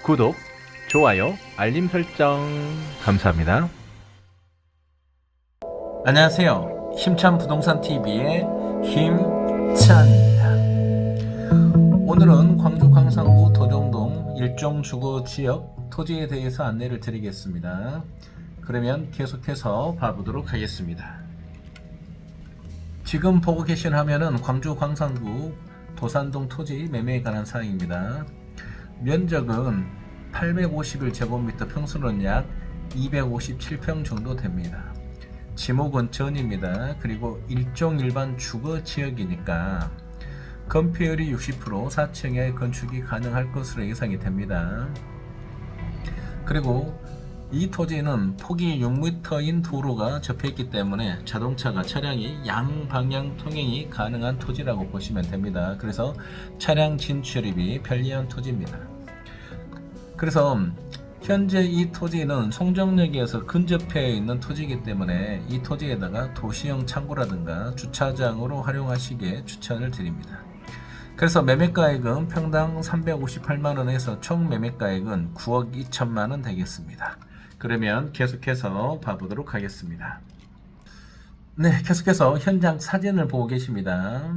구독, 좋아요, 알림 설정 감사합니다. 안녕하세요. 힘찬 부동산 TV의 힘찬입니다. 오늘은 광주 광산구 도정동 일종주거지역 토지에 대해서 안내를 드리겠습니다. 그러면 계속해서 봐보도록 하겠습니다. 지금 보고 계신 화면은 광주 광산구 도산동 토지 매매에 관한 사항입니다. 면적은 851제곱미터, 평수는 약 257평 정도 됩니다. 지목은 전입니다. 그리고 일종 일반 주거 지역이니까 건폐율이 60%, 4층에 건축이 가능할 것으로 예상이 됩니다. 그리고 이 토지는 폭이 6m인 도로가 접해있기 때문에 자동차가 차량이 양방향 통행이 가능한 토지라고 보시면 됩니다. 그래서 차량 진출입이 편리한 토지입니다. 그래서 현재 이 토지는 송정역에서 근접해 있는 토지이기 때문에 이 토지에다가 도시형 창고라든가 주차장으로 활용하시기에 추천을 드립니다. 그래서 매매가액은 평당 358만원에서 총 매매가액은 9억 2천만원 되겠습니다. 그러면 계속해서 봐보도록 하겠습니다. 네, 계속해서 현장 사진을 보고 계십니다.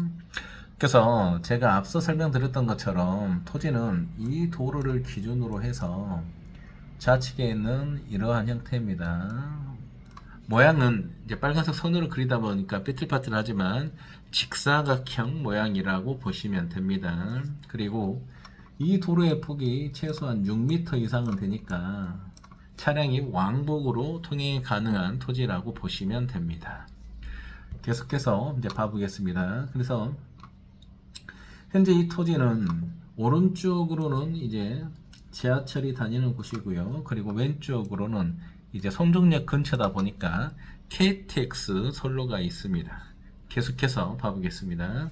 그래서 제가 앞서 설명드렸던 것처럼 토지는 이 도로를 기준으로 해서 좌측에 있는 이러한 형태입니다. 모양은 이제 빨간색 선으로 그리다 보니까 삐뚤빠뚤하지만 직사각형 모양이라고 보시면 됩니다. 그리고 이 도로의 폭이 최소한 6m 이상은 되니까 차량이 왕복으로 통행이 가능한 토지라고 보시면 됩니다. 계속해서 이제 봐보겠습니다. 그래서 현재 이 토지는 오른쪽으로는 이제 지하철이 다니는 곳이고요. 그리고 왼쪽으로는 이제 송정역 근처다 보니까 KTX 선로가 있습니다. 계속해서 봐보겠습니다.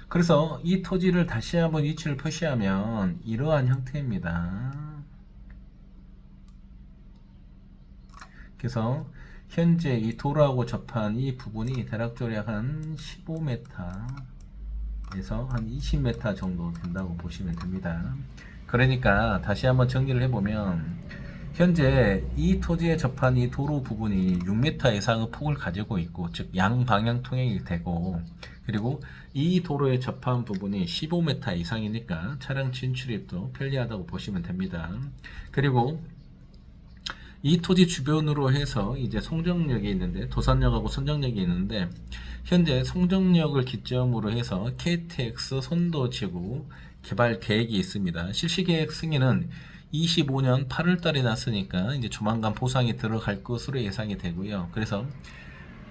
그래서 이 토지를 다시 한번 위치를 표시하면 이러한 형태입니다. 그래서 현재 이 도로하고 접한 이 부분이 대략적으로 약 한 15m에서 한 20m 정도 된다고 보시면 됩니다. 그러니까 다시 한번 정리를 해보면 현재 이 토지에 접한 이 도로 부분이 6m 이상의 폭을 가지고 있고, 즉 양방향 통행이 되고, 그리고 이 도로에 접한 부분이 15m 이상이니까 차량 진출입도 편리하다고 보시면 됩니다. 그리고 이 토지 주변으로 해서 이제 송정역이 있는데, 도산역하고 선정역이 있는데, 현재 송정역을 기점으로 해서 KTX 선도지구 개발 계획이 있습니다. 실시계획 승인은 25년 8월 달에 났으니까 이제 조만간 보상이 들어갈 것으로 예상이 되고요. 그래서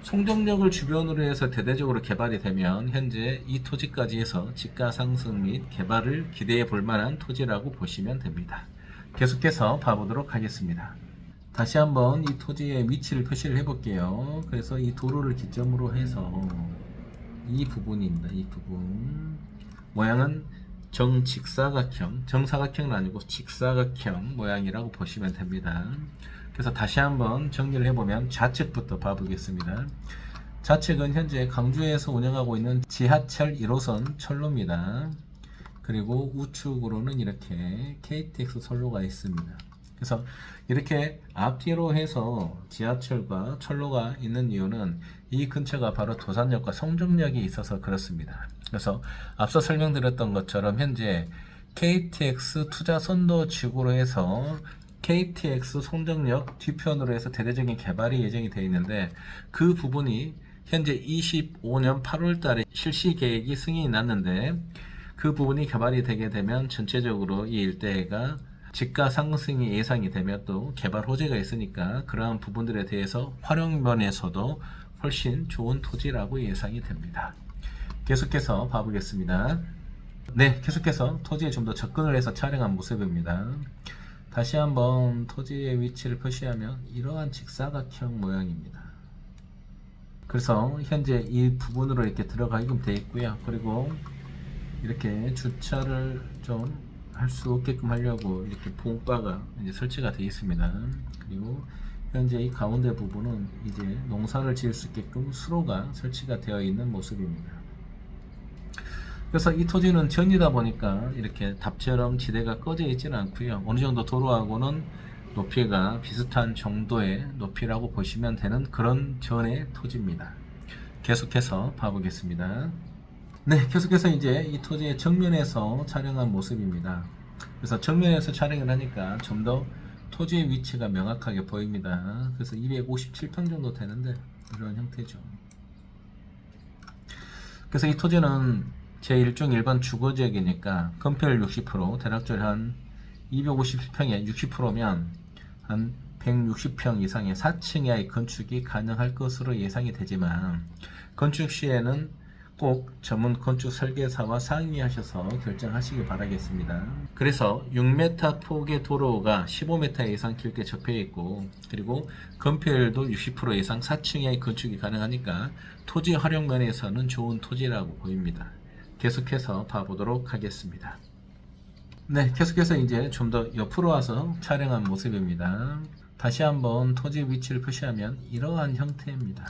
송정역을 주변으로 해서 대대적으로 개발이 되면 현재 이 토지까지 해서 집가 상승 및 개발을 기대해 볼 만한 토지라고 보시면 됩니다. 계속해서 봐보도록 하겠습니다. 다시 한번 이 토지의 위치를 표시를 해 볼게요. 그래서 이 도로를 기점으로 해서 이 부분입니다. 이 부분 모양은 정사각형은 아니고 직사각형 모양이라고 보시면 됩니다. 그래서 다시 한번 정리를 해보면 좌측부터 봐보겠습니다. 좌측은 현재 광주에서 운영하고 있는 지하철 1호선 철로입니다. 그리고 우측으로는 이렇게 KTX 선로가 있습니다. 그래서 이렇게 앞뒤로 해서 지하철과 철로가 있는 이유는 이 근처가 바로 도산역과 송정역이 있어서 그렇습니다. 그래서 앞서 설명드렸던 것처럼 현재 KTX 투자 선도 지구로 해서 KTX 송정역 뒤편으로 해서 대대적인 개발이 예정이 되어 있는데, 그 부분이 현재 25년 8월 달에 실시 계획이 승인이 났는데, 그 부분이 개발이 되게 되면 전체적으로 이 일대가 집가 상승이 예상이 되면 또 개발 호재가 있으니까 그러한 부분들에 대해서 활용면에서도 훨씬 좋은 토지라고 예상이 됩니다. 계속해서 봐보겠습니다. 네, 계속해서 토지에 좀 더 접근을 해서 촬영한 모습입니다. 다시 한번 토지의 위치를 표시하면 이러한 직사각형 모양입니다. 그래서 현재 이 부분으로 이렇게 들어가게끔 되어 있고요. 그리고 이렇게 주차를 좀 할 수 없게끔 하려고 이렇게 봉바가 이제 설치가 되어 있습니다. 그리고 현재 이 가운데 부분은 이제 농사를 지을 수 있게끔 수로가 설치가 되어 있는 모습입니다. 그래서 이 토지는 전이다 보니까 이렇게 답처럼 지대가 꺼져 있지는 않고요. 어느 정도 도로하고는 높이가 비슷한 정도의 높이라고 보시면 되는 그런 전의 토지입니다. 계속해서 봐보겠습니다. 네, 계속해서 이제 이 토지의 정면에서 촬영한 모습입니다. 그래서 정면에서 촬영을 하니까 좀 더 토지의 위치가 명확하게 보입니다. 그래서 257평 정도 되는데 이런 형태죠. 그래서 이 토지는 제1종 일반 주거지역이니까 건폐율 60%, 대략적으로 한 257평에 60%면 한 160평 이상의 4층 이하의 건축이 가능할 것으로 예상이 되지만 건축 시에는 꼭 전문 건축 설계사와 상의하셔서 결정하시기 바라겠습니다. 그래서 6m 폭의 도로가 15m 이상 길게 접해 있고, 그리고 건폐율도 60% 이상 4층 이하의 건축이 가능하니까 토지 활용 면에서는 좋은 토지라고 보입니다. 계속해서 봐보도록 하겠습니다. 네, 계속해서 이제 좀 더 옆으로 와서 촬영한 모습입니다. 다시 한번 토지 위치를 표시하면 이러한 형태입니다.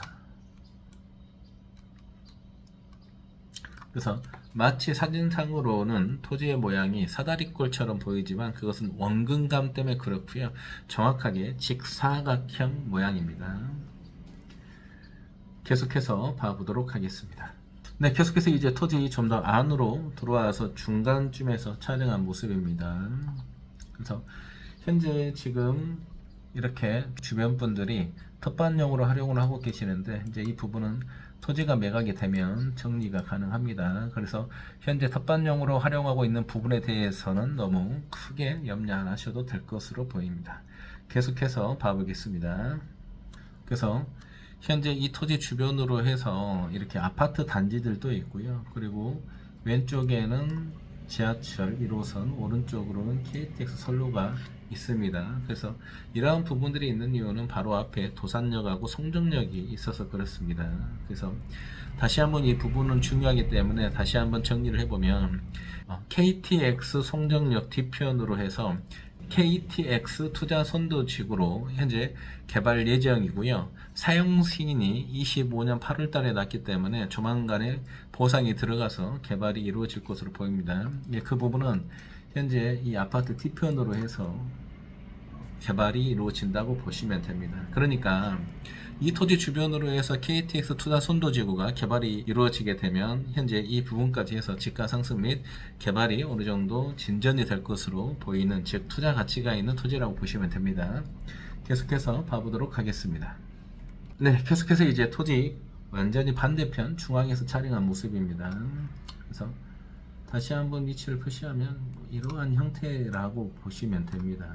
그래서 마치 사진상으로는 토지의 모양이 사다리꼴처럼 보이지만 그것은 원근감 때문에 그렇고요. 정확하게 직사각형 모양입니다. 계속해서 봐보도록 하겠습니다. 네, 계속해서 이제 토지 좀 더 안으로 들어와서 중간쯤에서 촬영한 모습입니다. 그래서 현재 지금 이렇게 주변 분들이 텃밭용으로 활용을 하고 계시는데, 이제 이 부분은 토지가 매각이 되면 정리가 가능합니다. 그래서 현재 텃밭용으로 활용하고 있는 부분에 대해서는 너무 크게 염려 안 하셔도 될 것으로 보입니다. 계속해서 봐보겠습니다. 그래서 현재 이 토지 주변으로 해서 이렇게 아파트 단지들도 있고요. 그리고 왼쪽에는 지하철 1호선, 오른쪽으로는 KTX 선로가 있습니다. 그래서 이러한 부분들이 있는 이유는 바로 앞에 도산역하고 송정역이 있어서 그렇습니다. 그래서 다시 한번 이 부분은 중요하기 때문에 다시 한번 정리를 해보면 KTX 송정역 뒤편으로 해서 KTX 투자 선도지구로 현재 개발 예정이고요. 사용 승인이 25년 8월 달에 났기 때문에 조만간에 보상이 들어가서 개발이 이루어질 것으로 보입니다. 그 부분은 현재 이 아파트 뒤편으로 해서 개발이 이루어진다고 보시면 됩니다. 그러니까 이 토지 주변으로 해서 KTX 투자 선도지구가 개발이 이루어지게 되면 현재 이 부분까지 해서 집가 상승 및 개발이 어느 정도 진전이 될 것으로 보이는, 즉 투자 가치가 있는 토지라고 보시면 됩니다. 계속해서 봐보도록 하겠습니다. 네, 계속해서 이제 토지 완전히 반대편 중앙에서 촬영한 모습입니다. 그래서 다시 한번 위치를 표시하면 이러한 형태라고 보시면 됩니다.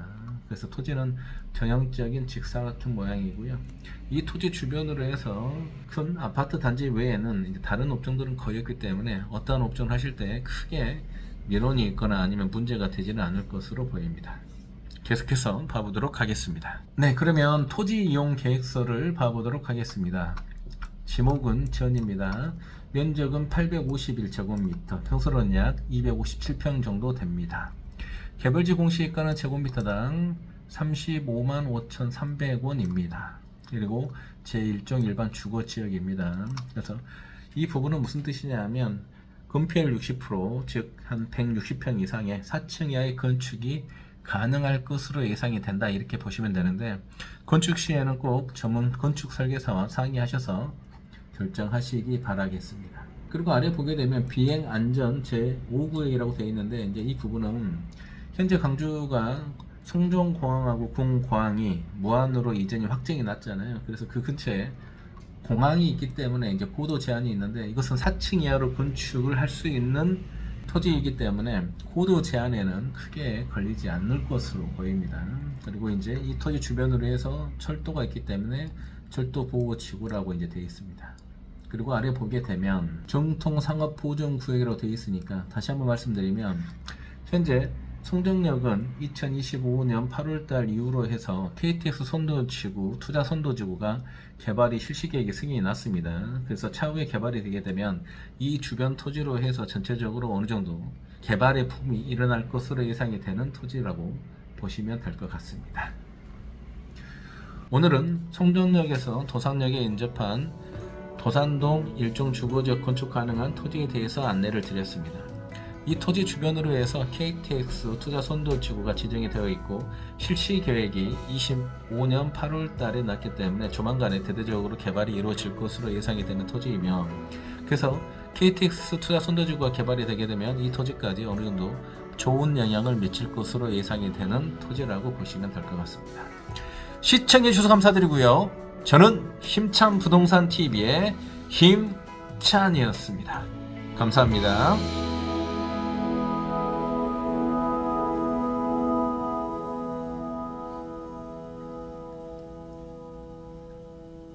그래서 토지는 전형적인 직사각형 모양이고요. 이 토지 주변으로 해서 큰 아파트 단지 외에는 이제 다른 업종들은 거의 없기 때문에 어떠한 업종을 하실 때 크게 민원이 있거나 아니면 문제가 되지는 않을 것으로 보입니다. 계속해서 봐보도록 하겠습니다. 네, 그러면 토지 이용 계획서를 봐보도록 하겠습니다. 지목은 전입니다. 면적은 851제곱미터, 평수로는 약 257평 정도 됩니다. 개별지 공시가는 제곱미터당 35만 5,300원입니다. 그리고 제1종 일반 주거지역입니다. 그래서 이 부분은 무슨 뜻이냐면 건폐율 60%, 즉 한 160평 이상의 4층 이하의 건축이 가능할 것으로 예상이 된다, 이렇게 보시면 되는데, 건축 시에는 꼭 전문 건축 설계사와 상의하셔서 결정하시기 바라겠습니다. 그리고 아래 보게 되면 비행 안전 제5구역이라고 되어 있는데, 이제 이 부분은 현재 광주가 송정공항하고 궁공항이 무한으로 이전이 확정이 났잖아요. 그래서 그 근처에 공항이 있기 때문에 이제 고도 제한이 있는데, 이것은 4층 이하로 건축을 할 수 있는 토지이기 때문에 고도 제한에는 크게 걸리지 않을 것으로 보입니다. 그리고 이제 이 토지 주변으로 해서 철도가 있기 때문에 철도 보호 지구라고 이제 되어 있습니다. 그리고 아래 보게 되면 정통상업보존구역이라고 되어 있으니까 다시 한번 말씀드리면, 현재 송정역은 2025년 8월달 이후로 해서 KTX 선도지구, 투자 선도지구가 개발이 실시계획이 승인이 났습니다. 그래서 차후에 개발이 되게 되면 이 주변 토지로 해서 전체적으로 어느 정도 개발의 붐이 일어날 것으로 예상이 되는 토지라고 보시면 될 것 같습니다. 오늘은 송정역에서 도산역에 인접한 도산동 일종 주거지역 건축 가능한 토지에 대해서 안내를 드렸습니다. 이 토지 주변으로 해서 KTX 투자 선도지구가 지정이 되어 있고 실시 계획이 25년 8월 달에 났기 때문에 조만간에 대대적으로 개발이 이루어질 것으로 예상이 되는 토지이며, 그래서 KTX 투자 선도지구가 개발이 되게 되면 이 토지까지 어느 정도 좋은 영향을 미칠 것으로 예상이 되는 토지라고 보시면 될 것 같습니다. 시청해 주셔서 감사드리고요. 저는 힘찬 부동산 TV의 힘찬이었습니다. 감사합니다.